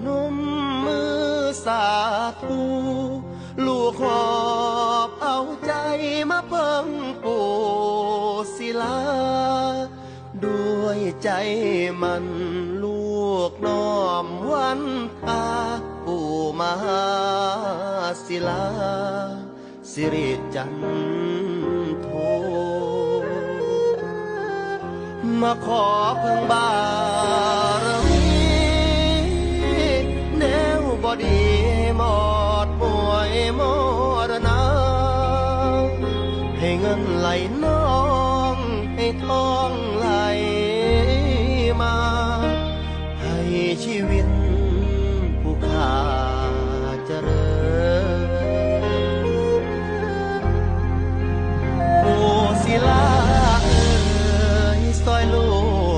นมมือสาธุลูกหอบเอาใจมาเพิ่งปู่ศิลาด้วยใจมันลูกน้อมวันทาปู่มหาศิลาสิริจันโทมาขอเพิ่งบารมีแนวบอดีหมดป่วยมรณะให้เงินไหลน้องให้ทองไหลมาให้ชีวิตผู้ขาเจริญผู้ศิลาซอยลู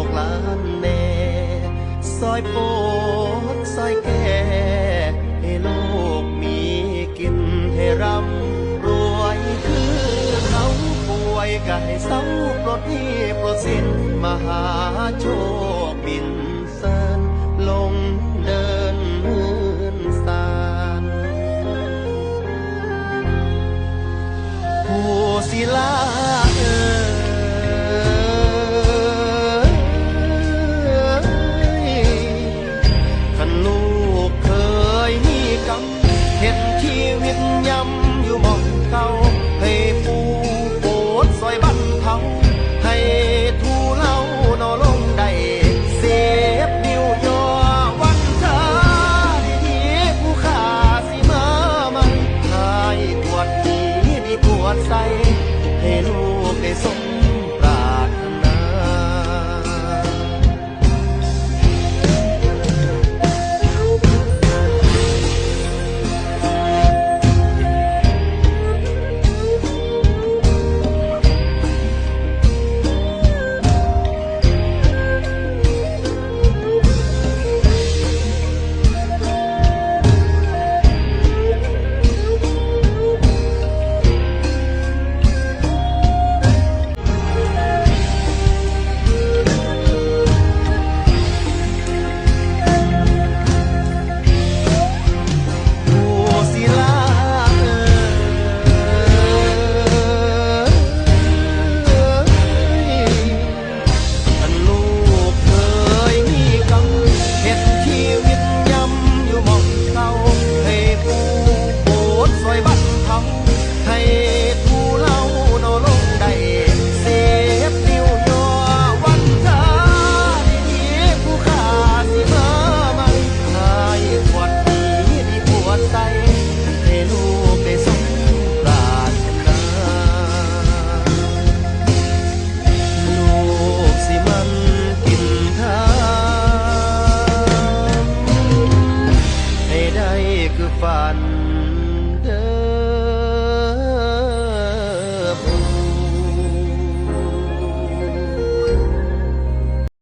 กหลานแน่ซอยโปดซอยแก่ให้ลูกมีกินให้ร่ำรวยคือเขาป่วยก็ให้เศร้าปลดหนี้ปลดสินมหาโชคบินเสินลงเดินหืนสานผู้ศิลา